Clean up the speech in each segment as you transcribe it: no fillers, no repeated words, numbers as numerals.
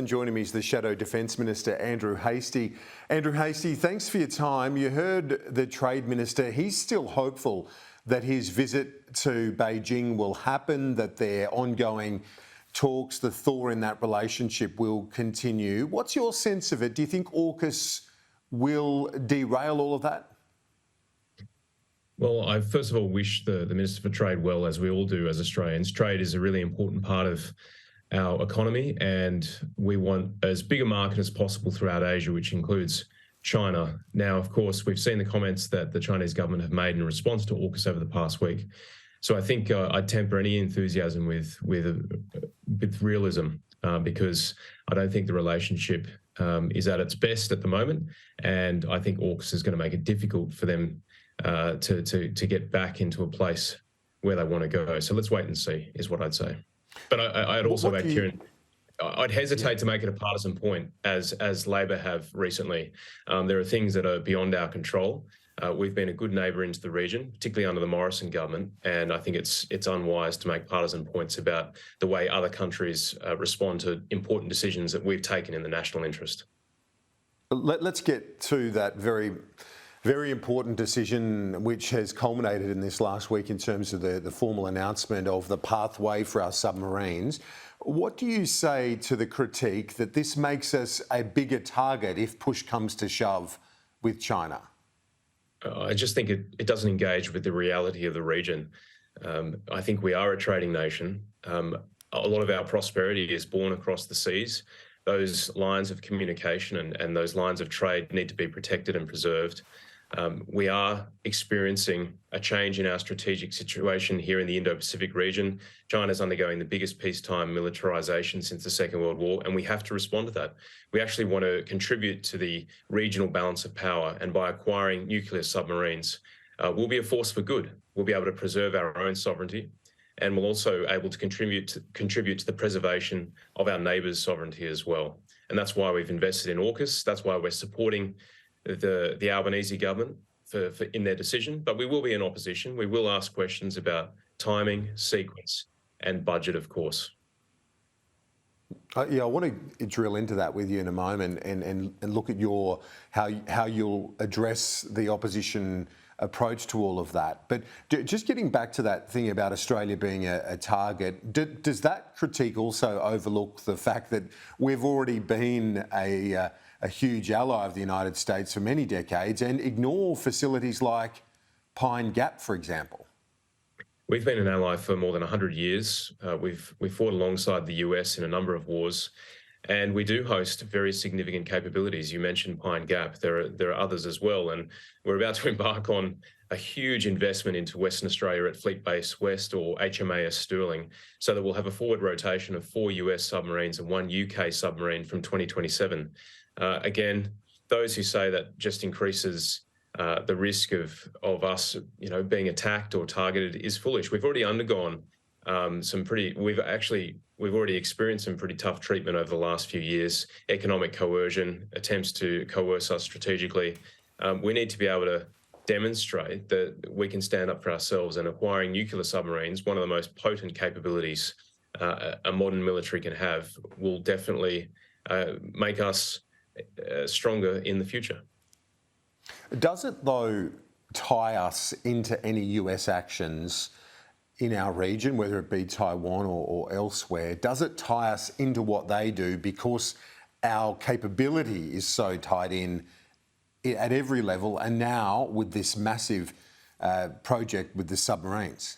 And joining me is the Shadow Defence Minister, Andrew Hastie. Andrew Hastie, thanks for your time. You heard the Trade Minister. He's still hopeful that his visit to Beijing will happen, that their ongoing talks, the thaw in that relationship will continue. What's your sense of it? Do you think AUKUS will derail all of that? Well, I first of all wish the Minister for Trade well, as we all do as Australians. Trade is a really important part of our economy, and we want as big a market as possible throughout Asia, which includes China. Now, of course, we've seen the comments that the Chinese government have made in response to AUKUS over the past week. So I think I'd temper any enthusiasm with realism, because I don't think the relationship is at its best at the moment, and I think AUKUS is going to make it difficult for them to get back into a place where they want to go. So let's wait and see, is what I'd say. But I'd also add, Kieran, I'd hesitate to make it a partisan point, as Labor have recently. There are things that are beyond our control. We've been a good neighbour into the region, particularly under the Morrison government, and I think it's unwise to make partisan points about the way other countries respond to important decisions that we've taken in the national interest. Let's get to that very important decision which has culminated in this last week in terms of the formal announcement of the pathway for our submarines. What do you say to the critique that this makes us a bigger target if push comes to shove with China? I just think it doesn't engage with the reality of the region. I think we are a trading nation. A lot of our prosperity is born across the seas. Those lines of communication and those lines of trade need to be protected and preserved. We are experiencing a change in our strategic situation here in the Indo-Pacific region. China's undergoing the biggest peacetime militarization since the Second World War, and we have to respond to that. We actually want to contribute to the regional balance of power, and by acquiring nuclear submarines, we'll be a force for good. We'll be able to preserve our own sovereignty, and we'll also able to contribute to the preservation of our neighbours' sovereignty as well. And that's why we've invested in AUKUS. That's why we're supporting the Albanese government in their decision, but we will be in opposition. We will ask questions about timing, sequence, and budget, of course. I want to drill into that with you in a moment and look at how you'll address the opposition approach to all of that. But just getting back to that thing about Australia being a target, does that critique also overlook the fact that we've already been a huge ally of the United States for many decades, and ignore facilities like Pine Gap, for example? We've been an ally for more than 100 years. We've fought alongside the US in a number of wars, and we do host very significant capabilities. You mentioned Pine Gap. There are others as well, and we're about to embark on a huge investment into Western Australia at Fleet Base West, or HMAS Stirling, so that we'll have a forward rotation of 4 US submarines and 1 UK submarine from 2027. Again, those who say that just increases the risk of us, being attacked or targeted is foolish. We've already undergone we've already experienced some pretty tough treatment over the last few years. Economic coercion, attempts to coerce us strategically. We need to be able to demonstrate that we can stand up for ourselves, and acquiring nuclear submarines, one of the most potent capabilities a modern military can have, will definitely make us stronger in the future. Does it, though, tie us into any US actions in our region, whether it be Taiwan or elsewhere? Does it tie us into what they do because our capability is so tied in at every level, and now with this massive project with the submarines?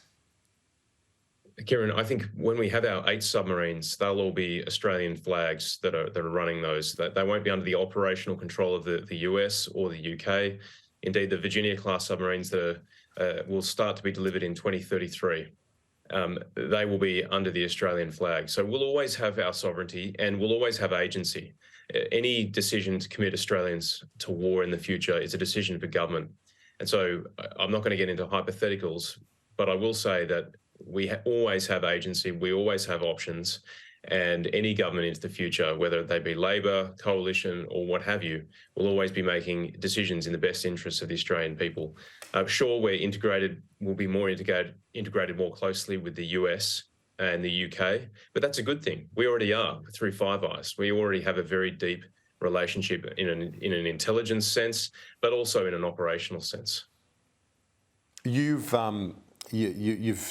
Kieran, I think when we have our 8 submarines, they'll all be Australian flags that are running those. They won't be under the operational control of the US or the UK. Indeed, the Virginia-class submarines that will start to be delivered in 2033, they will be under the Australian flag. So we'll always have our sovereignty, and we'll always have agency. Any decision to commit Australians to war in the future is a decision for government. And so I'm not going to get into hypotheticals, but I will say that we always have agency, we always have options, and any government into the future, whether they be Labor, Coalition, or what have you, will always be making decisions in the best interests of the Australian people. Sure, we'll be more integrated more closely with the US and the UK, but that's a good thing. We already are through Five Eyes. We already have a very deep relationship in an intelligence sense, but also in an operational sense. You've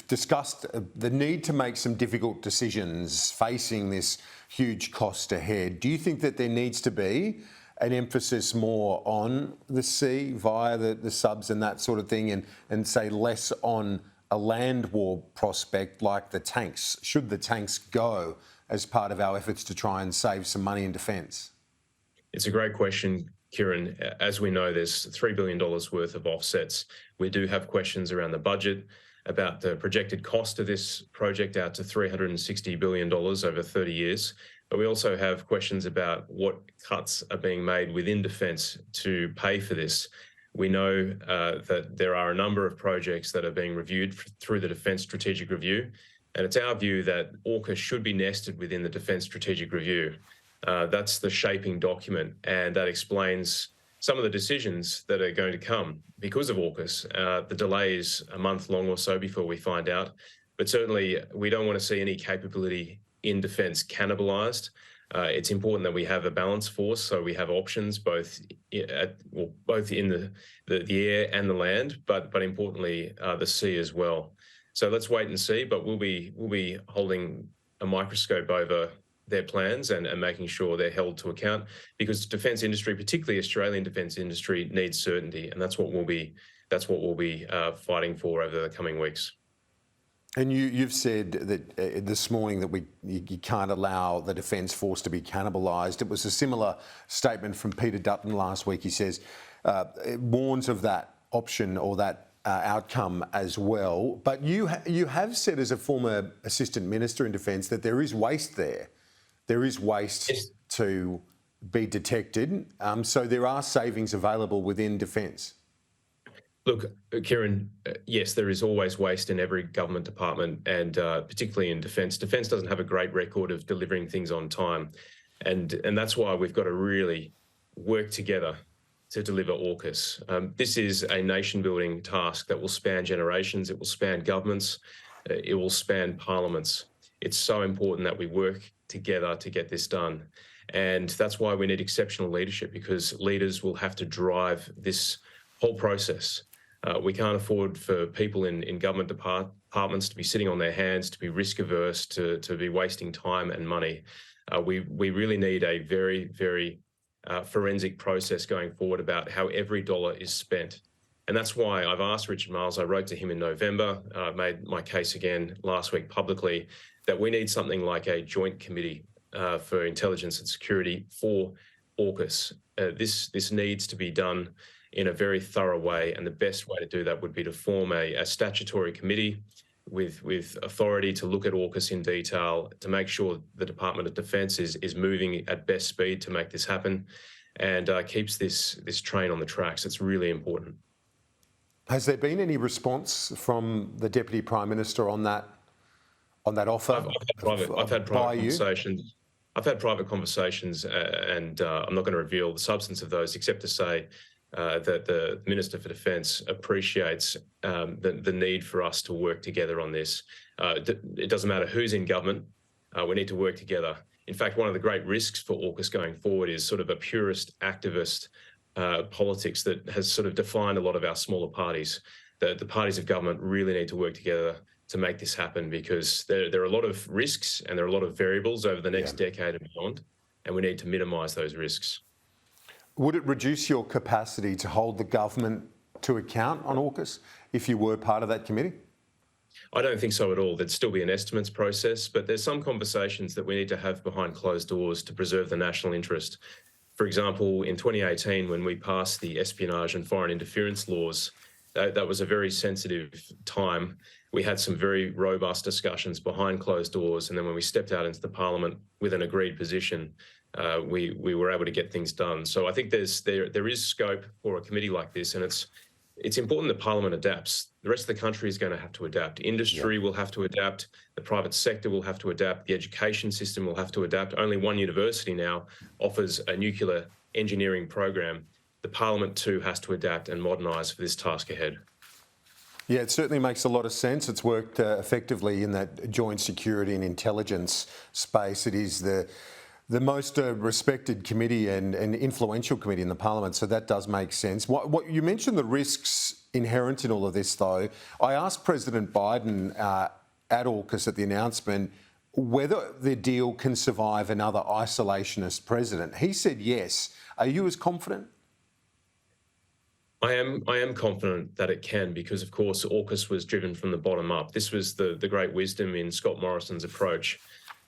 discussed the need to make some difficult decisions facing this huge cost ahead. Do you think that there needs to be an emphasis more on the sea via the subs and that sort of thing, and say less on a land war prospect like the tanks? Should the tanks go as part of our efforts to try and save some money in defence? It's a great question, Kieran. As we know, there's $3 billion worth of offsets. We do have questions around the budget, about the projected cost of this project out to $360 billion over 30 years. But we also have questions about what cuts are being made within defence to pay for this. We know that there are a number of projects that are being reviewed through the Defence Strategic Review, and it's our view that AUKUS should be nested within the Defence Strategic Review. That's the shaping document, and that explains some of the decisions that are going to come because of AUKUS. The delay is a month long or so before we find out, but certainly we don't want to see any capability in defence cannibalised. It's important that we have a balanced force, so we have options both in the air and the land, but importantly the sea as well. So let's wait and see, but we'll be holding a microscope over their plans and making sure they're held to account, because defence industry, particularly Australian defence industry, needs certainty, and that's what we'll be fighting for over the coming weeks. And you've said that this morning that you can't allow the Defence Force to be cannibalised. It was a similar statement from Peter Dutton last week. He says it warns of that option or that outcome as well. But you have said, as a former Assistant Minister in Defence, that there is waste there. There is waste Yes. to be detected. So there are savings available within Defence. Look, Kieran, yes, there is always waste in every government department, and particularly in defence. Defence doesn't have a great record of delivering things on time, and that's why we've got to really work together to deliver AUKUS. This is a nation-building task that will span generations. It will span governments. It will span parliaments. It's so important that we work together to get this done, and that's why we need exceptional leadership, because leaders will have to drive this whole process. We can't afford for people in government departments to be sitting on their hands, to be risk averse, to be wasting time and money. We really need a very, very forensic process going forward about how every dollar is spent. And that's why I've asked Richard Marles, I wrote to him in November, made my case again last week publicly, that we need something like a joint committee for intelligence and security for AUKUS. This needs to be done in a very thorough way, and the best way to do that would be to form a statutory committee with authority to look at AUKUS in detail, to make sure the Department of Defence is moving at best speed to make this happen, and keeps this train on the tracks. It's really important. Has there been any response from the Deputy Prime Minister on that offer? I've had private conversations. I've had private conversations, and I'm not going to reveal the substance of those, except to say that the Minister for Defence appreciates the need for us to work together on this. It doesn't matter who's in government, we need to work together. In fact, one of the great risks for AUKUS going forward is sort of a purist activist politics that has sort of defined a lot of our smaller parties. The parties of government really need to work together to make this happen, because there are a lot of risks and there are a lot of variables over the next decade and beyond, and we need to minimise those risks. Would it reduce your capacity to hold the government to account on AUKUS if you were part of that committee? I don't think so at all. There'd still be an estimates process, but there's some conversations that we need to have behind closed doors to preserve the national interest. For example, in 2018, when we passed the espionage and foreign interference laws, that was a very sensitive time. We had some very robust discussions behind closed doors, and then when we stepped out into the Parliament with an agreed position, we were able to get things done. So I think there is scope for a committee like this, and it's important that Parliament adapts. The rest of the country is going to have to adapt. Industry will have to adapt. The private sector will have to adapt. The education system will have to adapt. Only one university now offers a nuclear engineering program. The Parliament too has to adapt and modernise for this task ahead. Yeah, it certainly makes a lot of sense. It's worked effectively in that joint security and intelligence space. It is the most respected committee and influential committee in the parliament, so that does make sense. What you mentioned the risks inherent in all of this, though. I asked President Biden at AUKUS at the announcement whether the deal can survive another isolationist president. He said yes. Are you as confident? I am confident that it can, because of course AUKUS was driven from the bottom up. This was the great wisdom in Scott Morrison's approach,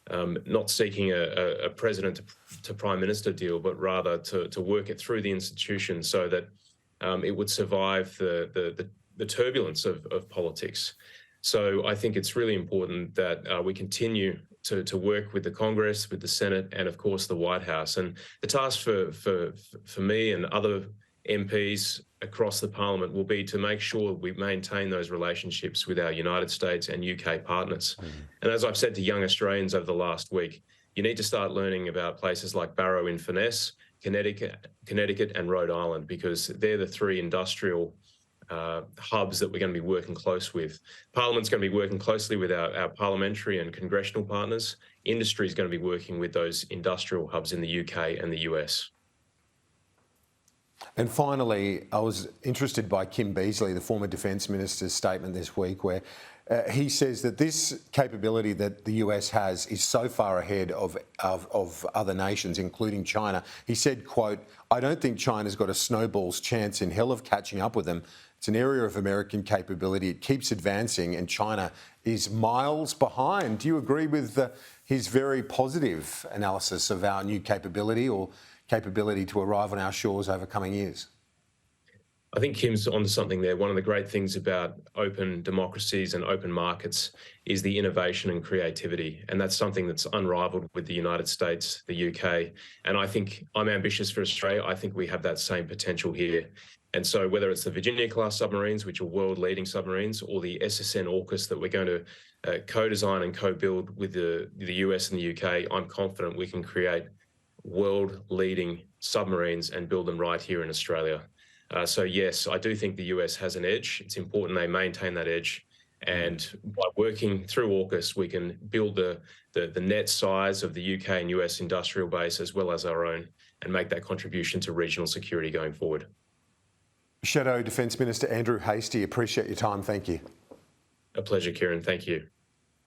not seeking a president to prime minister deal, but rather to work it through the institution so that it would survive the turbulence of politics. So I think it's really important that we continue to work with the Congress, with the Senate, and of course the White House. And the task for me and other MPs across the Parliament will be to make sure we maintain those relationships with our United States and UK partners. And as I've said to young Australians over the last week, you need to start learning about places like Barrow-in-Furness, Connecticut and Rhode Island, because they're the three industrial hubs that we're going to be working close with. Parliament's going to be working closely with our parliamentary and congressional partners. Industry is going to be working with those industrial hubs in the UK and the US. And finally, I was interested by Kim Beazley, the former Defence Minister's statement this week, where he says that this capability that the US has is so far ahead of other nations, including China. He said, quote, "I don't think China's got a snowball's chance in hell of catching up with them. It's an area of American capability. It keeps advancing and China is miles behind." Do you agree with his very positive analysis of our new capability or capability to arrive on our shores over coming years? I think Kim's onto something there. One of the great things about open democracies and open markets is the innovation and creativity. And that's something that's unrivaled with the United States, the UK. And I think I'm ambitious for Australia. I think we have that same potential here. And so whether it's the Virginia-class submarines, which are world-leading submarines, or the SSN AUKUS that we're going to co-design and co-build with the US and the UK, I'm confident we can create world-leading submarines and build them right here in Australia. So yes, I do think the US has an edge. It's important they maintain that edge. And by working through AUKUS, we can build the net size of the UK and US industrial base as well as our own and make that contribution to regional security going forward. Shadow Defence Minister Andrew Hastie, appreciate your time. Thank you. A pleasure, Kieran. Thank you.